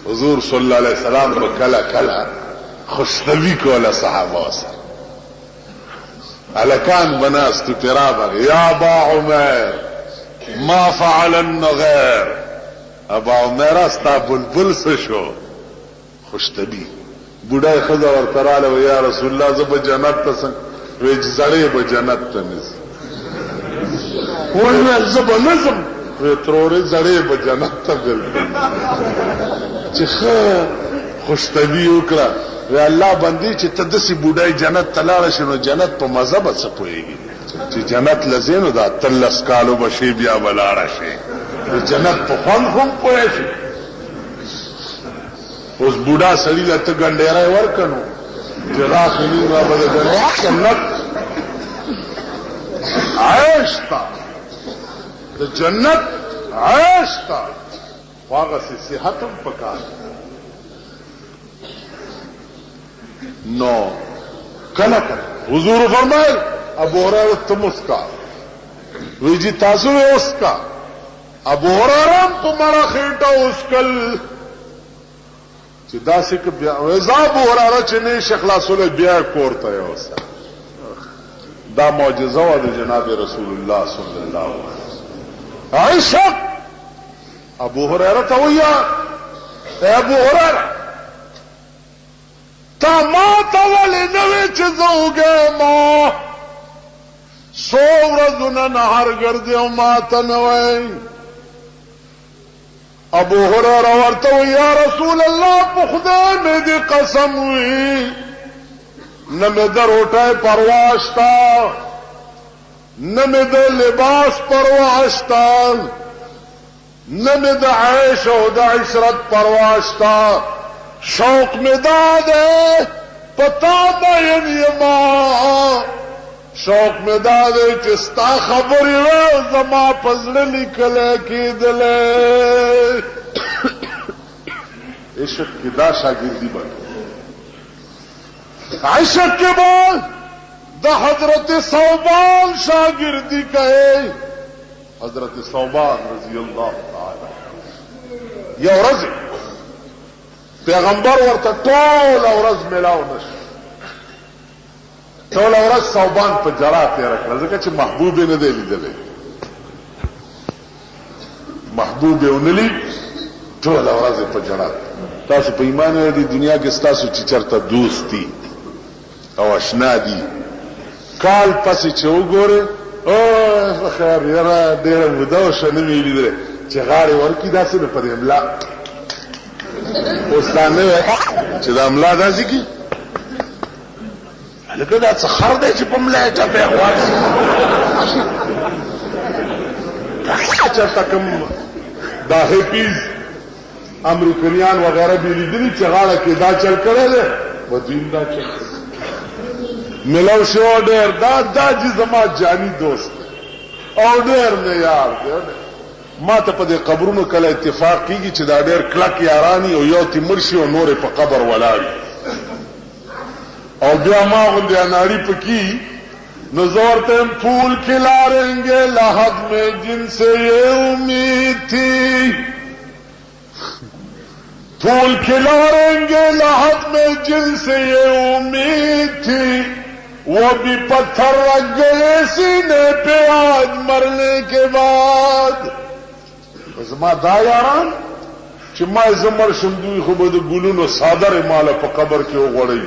حضور صلی الله علیه وسلم کلا کلا خوشنوی کوله صحابه سره الکان بناستو کرام یا ابا عمر ما فعل النغیر ابا عمر استا بلبل سشو خوشنوی بوډای خزا ورتراله و یا رسول الله زب جنت ته وې زړې به جنت ته نس وای زب نظم وې ترورې زړې به جنت ته بالکل چې خوشنوی وکړه وی الله بندي چې تدسي بوډای جنت تلاړ شنو جنت په مزه به سپويږي چې جنت لزینو دا تلس کالو بشي بیا ولاړ شي جنت په خوان هم پوي شي اوس بوډا سړی له ته ګنډېرای ورکنو چې راخلی را بدل جنت عيش تا د جنت عيش تا واغه سي صحت هم پکار نو کله کله حضور فرمائے ابو هريره تم اس کا وی جی تاسو اس کا ابو هريره په مړه خېټه اوس کل چې داسې ک بیا وزا ابو هريره چې نه شخلاصول بیا کوړته اوس دا معجزه و د جناب رسول الله صلی الله علیه وسلم عائشہ ابو هريره ته ویا ابو هريره تا ما تولې نوې چې زوګه ما ورځونه نهار ګرځي او ما ته نوې ابو هريره ورته یا رسول الله په خدای مې دې قسم وي نه مې د روټه پروا شته نه مې د لباس پروا شته نه مې د عيش او د عشرت پروا شته شوق میں دادے پتا بین یما شوق میں دادے چستا خبری وے زما پزڑ لکھلے کی دلے عشق کی دا شاگردی بن عشق کے بعد دا حضرت ثوبان شاگردی کہے حضرت ثوبان رضی اللہ تعالی یا رضی پیغمبر ورته ټول ورځ ملاو نشو ټول ورځ ثوبان په جرا تیر کړل ځکه چې محبوب نه دی لیدلې محبوب یې ونلی ټول ورځ په جرا تاسو په ایمان دې دنیا کې تاسو چې چرته دوستی او آشنا دي کال پسې چې وګوره او خیر یاره ډېر وداو شنه ویلې چې غاړي ورکی داسې په دې املا اوستانه چې د املا داسې کی لکه دا څه خر دی چې په ملا ته په غواړي چې تکم دا هپیز امریکایان وغیرہ به لیدلی چې غاړه کې دا چل کړل و دین دا چل ملاو شو ډېر دا چې زما جانی دوست او ډېر نه یار دی ما ته په دې قبرونو کله اتفاق کیږي چې دا ډېر کلک یارانی او یو تیمرشي او نور په قبر ولاړ او بیا ما غوندې اناری پکی نظر تم پھول کھلاریں گے لحد میں جن سے یہ امید تھی پھول کھلاریں گے لحد میں جن سے یہ امید تھی وہ بھی پتھر رکھ گئے سینے پہ آج مرنے کے بعد زما دا یاران چې ما زمر شم دوی خو به د ګلونو صادره مال په قبر کې وغوړی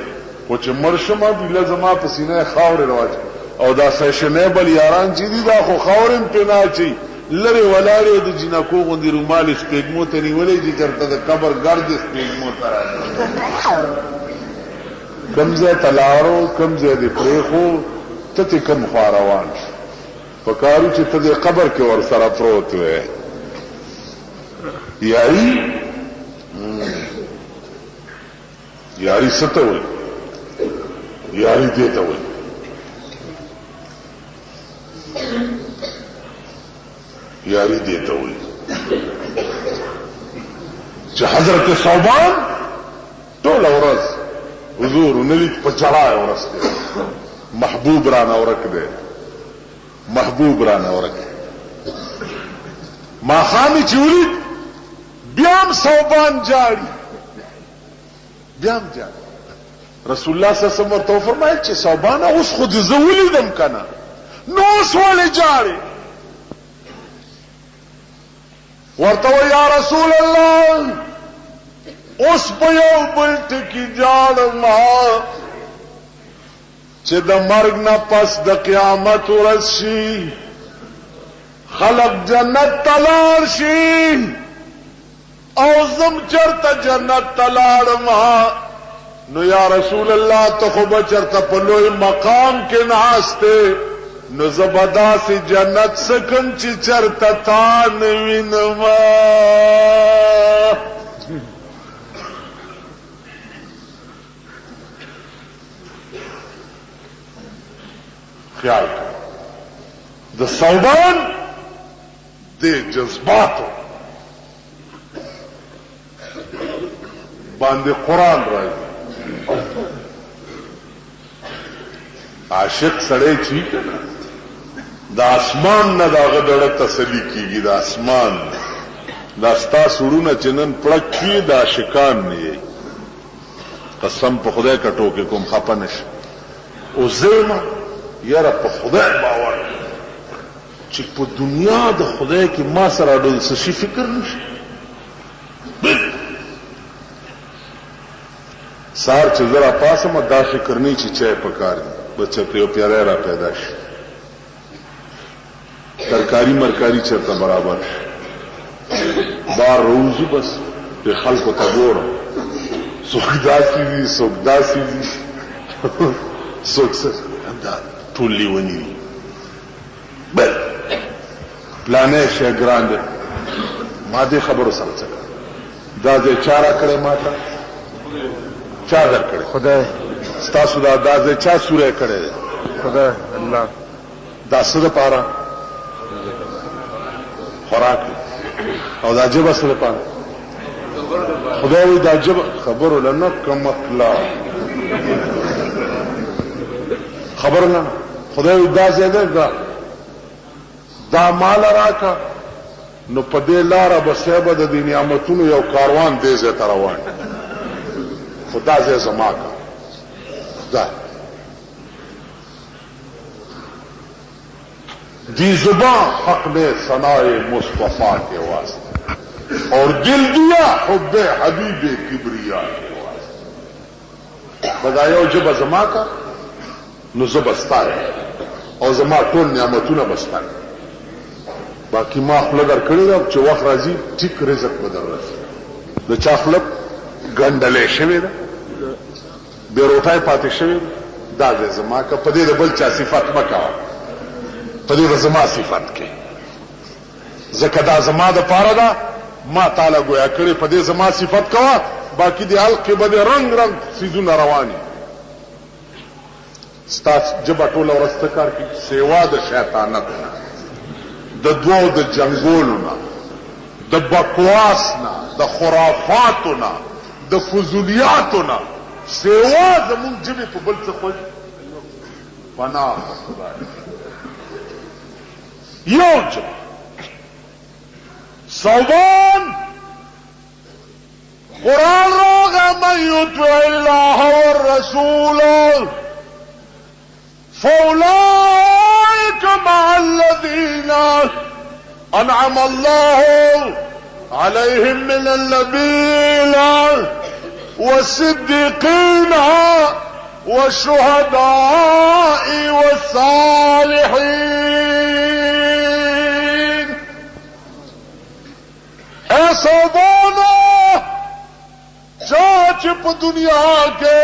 او چې مرشمه بل زما په سینې خاور رواج او دا فیشنیبل یاران چې دي دا خو خاورم پناچی لری ولاړې د جنکو غوندي رومال سپېګمو ته نیولې دي چرته د قبر ګرد سپېګمو ته راځي کمزه تلارو کمزه د پریخو ته کم خواروان پکارو چې ته د قبر کې ور سره پروت وې یاری ستو وي یاری دیتا وي یاری دیتا وي چې حضرت ثوبان ټول ورځ حضور نلید په جړای ورسته محبوب را نورک دی محبوب را نورک ما خامي چولید بیام صوبان جاری بیام جاری رسول الله صلی الله علیه وسلم ورته فرمایل چې صوبان اوس خود زه ولیدم کنه نو اوس ولې جاری ورته یا رسول الله اوس په یو بل ټکی جاړم چې د مرګ نه پس د قیامت ورځ شي خلق جنت تلار شي او زم چرته جنت تلاړم نو یا رسول الله ته خو بچرته په لوی مقام کې ناشته نو زبدا سی جنت سکم چې چرته تا نوینم خیال د صوبان د جذباتو باندې قرآن راځي عاشق سړی چی کنه د اسمان نه داغه ډړه تسلی کیږي د اسمان دا ستا سړونه چنن پړک کی د عاشقان نه قسم په خدای کټو کې کوم خپنش او زما یاره په خدای باور چې په دنیا د خدای کې ما سره ډول څه شي فکر نشي سار چې زرا پاسه ما دا فکر نه چې چای پکار دي بچه په یو پیاره را پیدا شي ترکاری مرکاری چرته برابر شي بار روزي بس په خلکو ته ګوره څوک داسې دي څوک داسې دي څوک څه دا ټول لیونی بل پلانې شه ګراند ما دې خبرو سره څه دا دې چارا کړې ماته چا در کړې خدای ستاسو دا دازه چا سوره کړې خدای الله دا سره پاره خوراک او دا جبه سره پاره خدای وي دا جبه خبرو لنه کمکلا خبرو لنه خدای وي دا زیاده دا مال راکا نو په دې لار به سبب د نعمتونو یو کاروان دې زه روان خدا زه زما کا دا دی زبان حق میں ثناء مصطفیٰ کے واسطے اور دل دیا حب حبیب کبریا کے واسطے بدایا جب زما کا نو زبستا ہے او زما ټول نعمتونه بستا ہے باقی ما خپل در کړی دا چې وخت راځي ټیک رزق بدل راځي د چا خپل ګندلې شوی دا به روټای پاتې شوی دا زما کا په دې د بل چا صفات مکا په دې زما صفات کې زکه دا زما د پاره دا ما تعالی گویا کړی په دې زما صفات کوا باقی دی حلق کې به رنگ رنگ سيزونه رواني ستاس جب ټوله ورسته کار کې سیوا د شیطانت نه د دوو د جنگولو نه د بکواس نه د خرافاتو نه د فضولیاتو نه سیوا زمون جبه په بل څه خوښ پناه یوج صوبان قرآن راغا من يطع الله والرسول فأولئك مع الذين أنعم الله عليهم من النبيين والصديقين والشهداء والصالحين اے صوبانو چاچ پا دنیا کے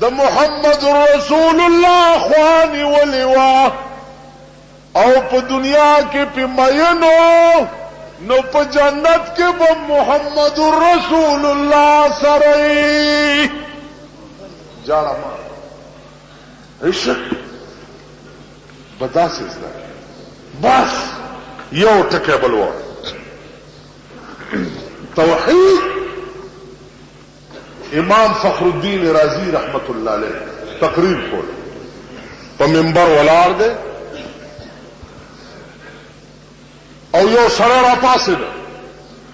دا محمد رسول اللہ خوانی ولیوا او پا دنیا کے پی مینو نو پا جنت کے با محمد رسول اللہ سرئی جاڑا ماں عشق بدا سے ازدار بس یو ٹکے بلوار توحید امام فخر الدین رازی رحمت اللہ علیہ تقریر کول پا منبر ولار دے او یو سره را پاسه ده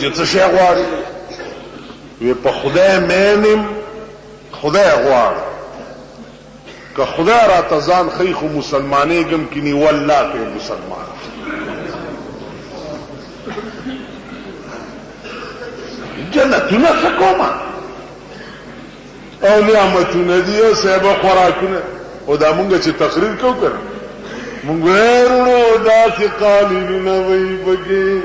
چې څه غواړي وی په خدای مینم خدای غواړي که خدای را تزان خیخ مسلمانې گم کینی والله ته مسلمان جنتونه سکوما او نعمتونه دی او سبا خوراکونه او دا مونږ چې تقریر کو کړ مونږ ورونو داسې قالینونه وی بګي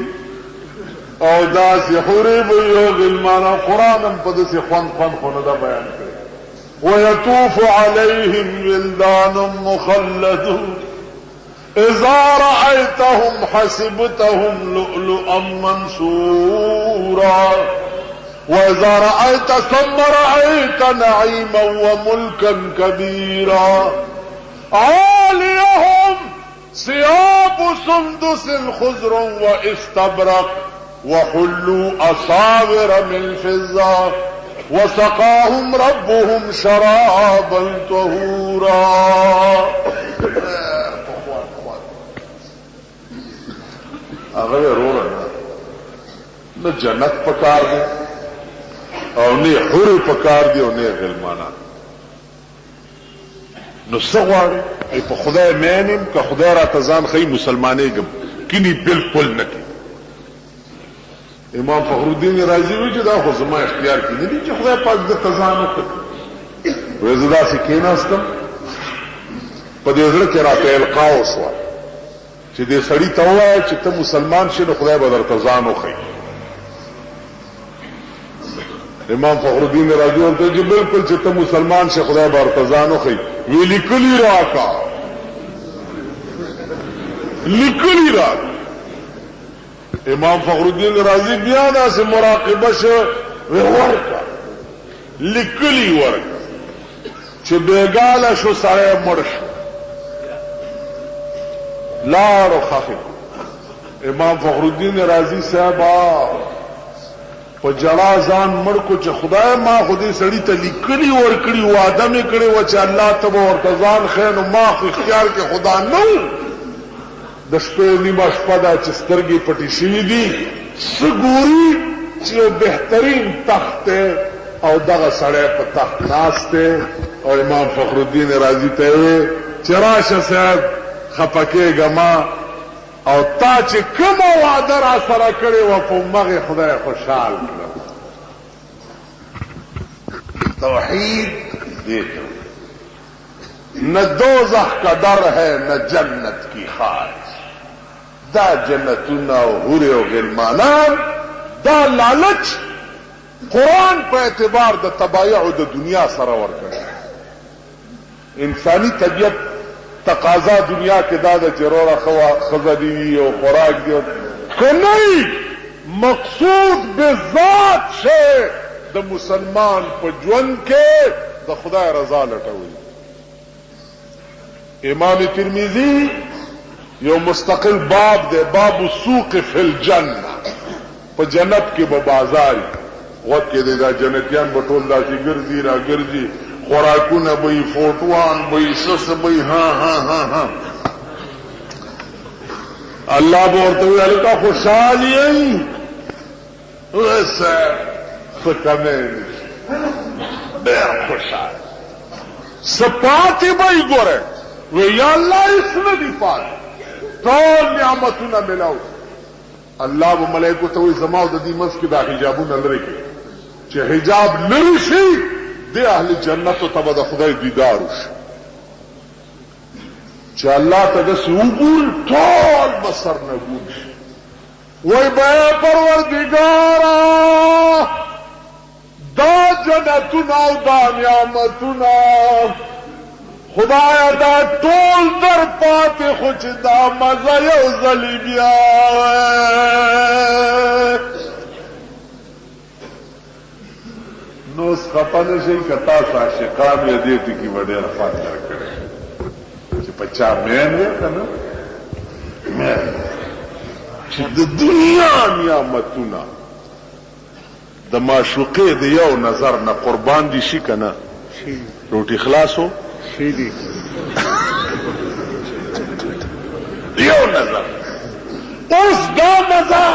او داسې حورې وی او غلمانه قرآن په داسې خوان خونه دا بیان کړ ويطوف عليهم ولدان مخلدون اذا رأيتهم حسبتهم لؤلؤا منصورا واذا رأيت ثم رأيت نعيما وملكا كبيرا عاليهم ثياب سندس خضر واستبرق وحلوا أصابر من فضة وسقاهم ربهم شرابا طهورا اگر رونا نہ جنت پکار دے اور نہ حور پکار دے اور نہ غلمانا نو سغواړي ای په خدای مینم که خدای را تزان خی مسلمانې گم کینی بالکل نکی امام فخرالدین رازی وی چې دا خو زما اختیار کې نه دي چې خدای پاک د تزان وکړي وې زدا سې کېناستم په دې ځل کې راته القا وشو چې دې سړی ته وایي چې ته مسلمان شې نو خدای به درته ځان وکړي امام فخرالدین رازی ورته چې بالکل چې ته مسلمان شې خدای به درته ځان وکړي وی لیکلی راکا لیکلی راکا امام فخرالدین رازی بیا داسې مراقبه شو ورکا لیکلی ورکا چې بیګاله شو سره مړ شو لاړو خافي امام فخرالدین رازی صاحب په جړا ځان مړ کو چې خدای ما خودي سړی ته لیکلی ورکړي وعده مې کړی و چې الله تبو ورته ځان خیر ما خو اختیار کې خدا نو د شپې نیمه شپه دا چې سترګې پټې شوې دي سګوري چې بهترین تخت او دغه سړی په تخت ناشته او امام فخرالدین رازی ته چې راشه صاحب خپکه گما او تا چې کوم وعده را سره کړی و په مغه خدای خوشحال کړ توحید دیکھو نہ دوزخ کا در ہے نہ جنت کی خواہش دا جنتنا و حور و غلمانان دا لالچ قرآن په اعتبار د تبایع د دنیا سره ورکړي انسانی طبیعت تقاضا دنیا کې دا د جروره خزدي او خوراک دی کني مقصود بذات شه د مسلمان په ژوند کې د خدای رضا لټوي امام ترمذی یو مستقل باب دی باب السوق فی الجنه په جنت کې به بازار وخت کې دا جنتیان په ټول داسې ګرځي را ګرځي خوراکونه به فوټوان به سس به ها ها ها ها الله به ورته ویل کا خوشالي وسه فکمه ډېر خوشاله سپاتې به ګوره وی یا الله اسنه دی پات ټول نعمتونه ملاو الله و ملائکه ته وی زما د دې مس کې دا حجابونه لري چې حجاب لري شي د اهل جنت ته به د خدای دیدار وشي چې الله ته د سوګور ټول بصر نه ګور وای به پروردګارا دا جنتونه او دا نعمتونه خدایا دا ټول در پاتې خو چې دا مزه یو ځلی بیا نو خپانه شي کتا عاشقان یې دې ټکی وړه رفات کړي چې پچا مین یې کنه چې د دنیا نعمتونه د معشوقې د یو نظر نه قربان دي شي کنه روټي خلاصو شي دي یو نظر اوس دا مزه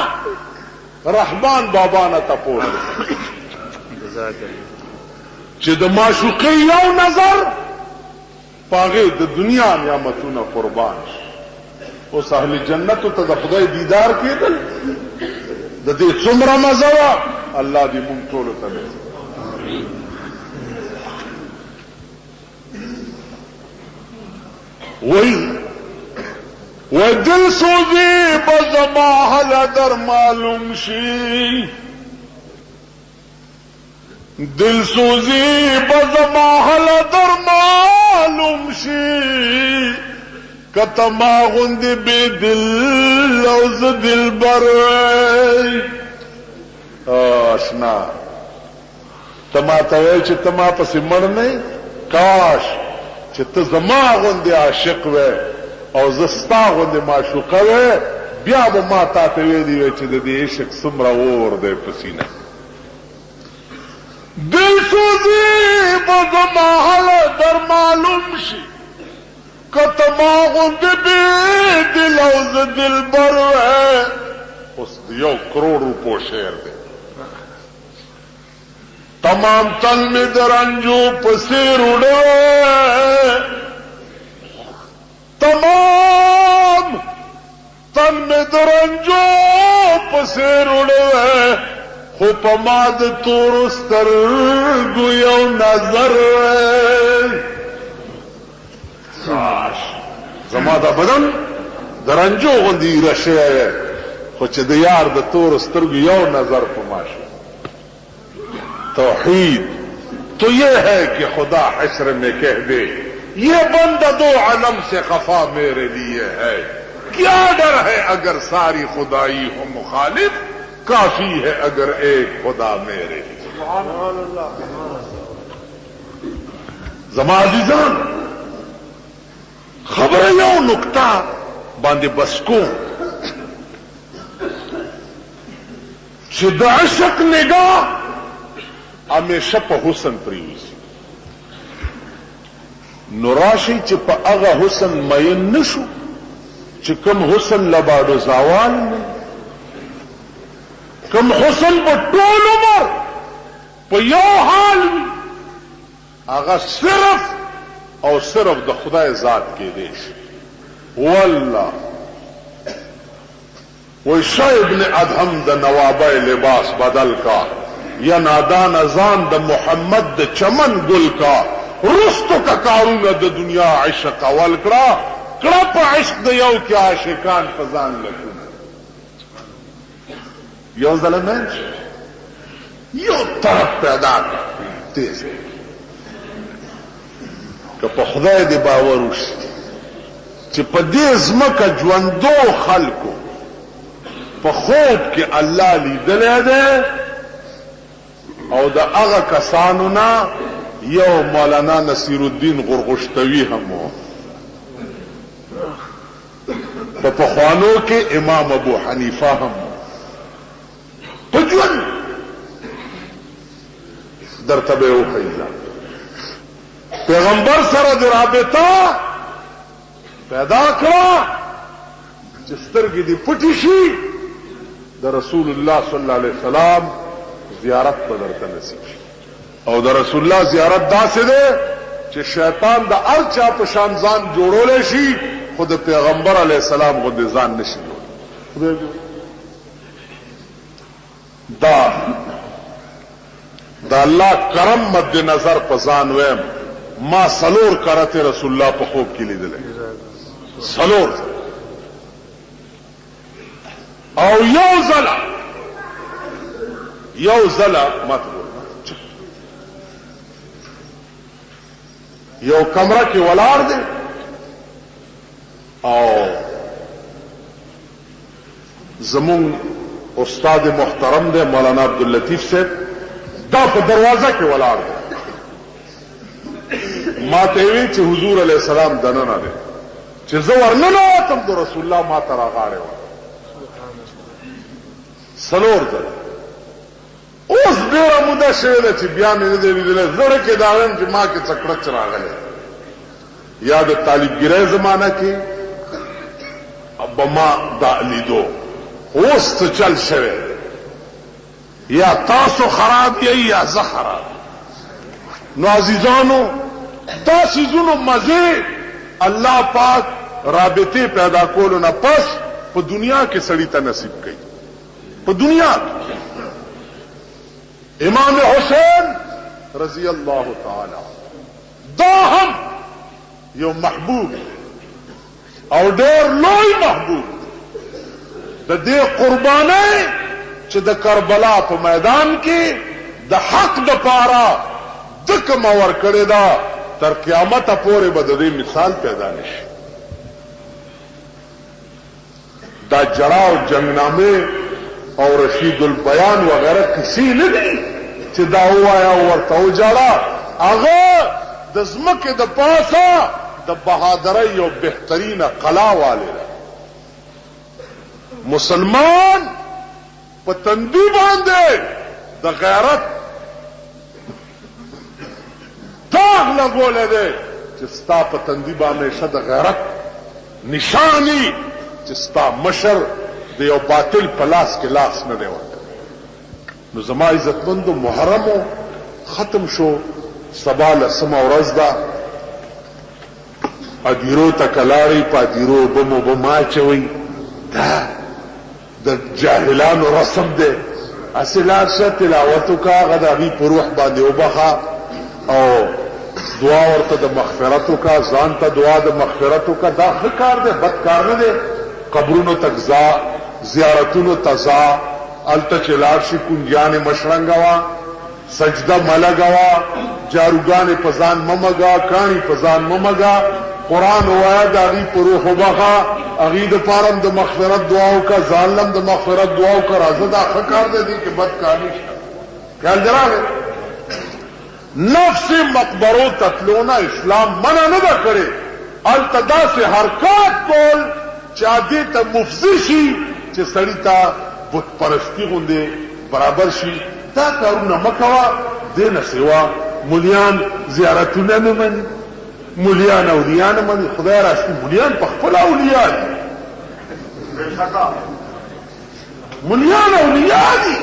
رحمان بابا نه تپوس چې د معشوقې یو نظر پاغه د دنیا نعمتونه قربان شي اوس اهل جنت ته د خدای دیدار کېدل د دې څومره مزه وا الله دې مونږ ټول ته وای دل سوزی بزما حل در معلوم شي دل سوزی بزما حل در معلوم شي کتما غند بی دل لوز دل بروی آشنا تما توی چه تما پسی مر نہیں کاش چه تزما غند عاشق وی او زستا غند معشوقه وی بیا با ما تا توی دیوی چه دی عشق سمرا اور دی پسینه دل سوزی بزما حل در معلوم شی کتما غند بی دل اوز دل بروی اس دیو کروڑ روپو شیر دے تمام تن میں درنجو پسیر اڑے تمام تن میں درنجو پسیر اڑے خو پماد تورستر گویو نظر زما دا بدن درنجو غندی رشه خو چې د یار د تور سترګو یو نظر پماشه توحید تو یہ ہے کہ خدا حشر میں کہہ دے یہ بندہ دو عالم سے خفا میرے لیے ہے کیا ڈر ہے اگر ساری خدائی ہو مخالف کافی ہے اگر ایک خدا میرے لیے زما عزیزان خبر یو نکتا باندې بس کو چې د عشق نگاه همیشه په حسن پریوزي نو راشي چې په هغه حسن مین نشو چې کوم حسن لباړو زوال نه کوم حسن په ټول عمر په یو حال هغه صرف او صرف د خدای ذات کې دی والله وشای ابن ادهم د نوابه لباس بدل کا یا نادان ازان د محمد د چمن گل کا رستو کا کارونه د دنیا عشق اول کرا کړه په عشق د یو کې عاشقان فزان لکو یو ظلمن یو طرف پیدا تیز که په خدای دی باور وشي چې په دې ځمکه ژوندو خلکو په خوب کې الله لیدلی دی او د هغه کسانو نه یو مولانا نصیر الدین غرغشتوی هم و په پخوانو کې امام ابو حنیفه هم په ژوند درته به وښیم پیغمبر سره د رابطه پیدا کړه چې سترګې دې پټې شي د رسول الله صلی الله علیه وسلم زیارت په درته نصیب شي او د رسول الله زیارت داسې ده چې شیطان د هر چا په شان ځان جوړولی شي خو د پیغمبر علیه السلام غوندې ځان نشي جوړولی دا الله کرم مد نظر په ځان ویم ما سلور کرته رسول الله په خوب کې لیدل سلور او یو زلا مطلب یو کمره کې ولاړ دی او زمون استاد محترم دی مولانا عبداللطیف صاحب دا په دروازه کې ولاړ دی ما ته وی چې حضور علیہ السلام دننه دی چې زه ورننوتم د رسول الله ما ته راغاړې وه څلور ځله اوس ډېره موده شوې ده چې بیا مې نه دی لیدلی زړه کې دا وایم چې ما کې څکړچ راغلی یا د طالبګرۍ زمانه کې به ما دا لیدو اوس څه چل شوی یا تاسو خراب یې یا زه خراب نو عزیزانو دا سیزونو مزه الله پاک رابطه پیدا کولو نه پس په دنیا کې سړی ته نصیب کړي په دنیا امام حسین رضی الله تعالی دا هم یو محبوب او ډېر لوی محبوب د دې قربانۍ چې د کربلا په میدان کې د حق د پاره د کوم ور کړی دا تر قیامت پورې به د دې مثال پیدا نشي دا جړا او جنگنامه او رشید البیان وغیرہ کسی نه دي چې دا وایا ورته وجړا هغه د زمکه د پاسه د بهادرۍ یو بهترینه قلا والے مسلمان په تندی باندې د غیرت داغ لګولې ده چې ستا په تندی باندې شد غیرت نشانی چې ستا مشر د یو باطل په لاس کې لاس نه دی ورکړی نو زما عزتمندو محرمو ختم شو سبا لسمه ورځ ده ادیرو تکلاری پا ادیرو بمو بماچوی دا د جاهلانو رسم ده اصلار شا تلاوتو کا غداغی پروح باندې وبخا او دعا ورته د مغفرتو کا ځان ته دعا د مغفرتو کا دا ښه کار ده بد کار نه ده قبرونو تکزا زیارتونو تزا الته چلار شي کنجان مشرنګوا سجده ملګوا جاروګان پزان ممګا کانی پزان ممګا قرآن وایا دا غي پروح وبخا اغي د پارم د مغفرت دعاو کا ظالم د مغفرت دعاو کا راځه دا ښه کار ده دي چې بد کار نشته خیال دراغه نفس مقبرو تتلونا اسلام منع نه دا کړي التدا سے حرکات کول چا دې ته مفضي شي چې سړی ته بت پرستی غوندې برابر شي دا کارونه مکوا دینه سوا مليان زیارتونه نه مني مليان اولیاء نه مني خدای راشي مليان په خپل اولیاء دي مليان اولیاء دي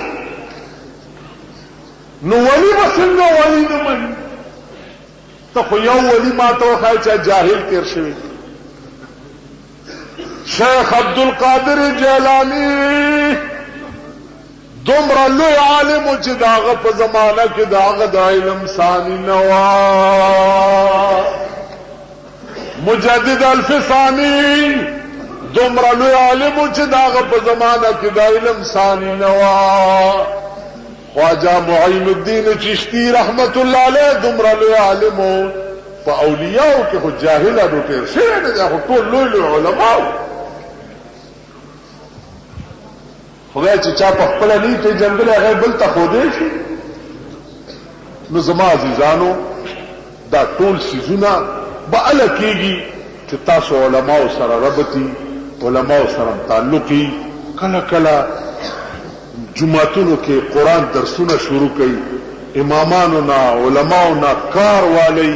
نو ولی بسنگا ولی نمن تا خو یو ولی ما توخای چا جاہل تیر شوی شیخ عبدالقادر جیلانی دومره لوی عالم چې داغه په زمانہ کې داغه د علم ثانی نوا مجدد الفسانی دومره لوی عالم چې داغه په زمانہ کې د علم ثانی نوا خواجہ معین الدین چشتی رحمت اللہ علیہ دومره لوی عالم په اولیاء کې خو جاهل اډو تیر شوی نه خو ټول لوی علماء خدای چې چا په خپل نه ته جنگل هغه بل ته خو دې شي نو زما عزیزانو دا ټول سيزونه به الکیږي چې تاسو علماء سره ربطي علماء سره تعلقي کله کله جمعتونو کې قران درسونه شروع کړي امامانو نا علماءو نا کار والی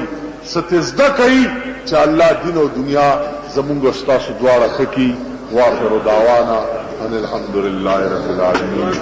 ستزده کوي چې الله دین او دنیا زمونږ استاد دواړه کوي واخر دعوانا ان الحمد لله رب العالمين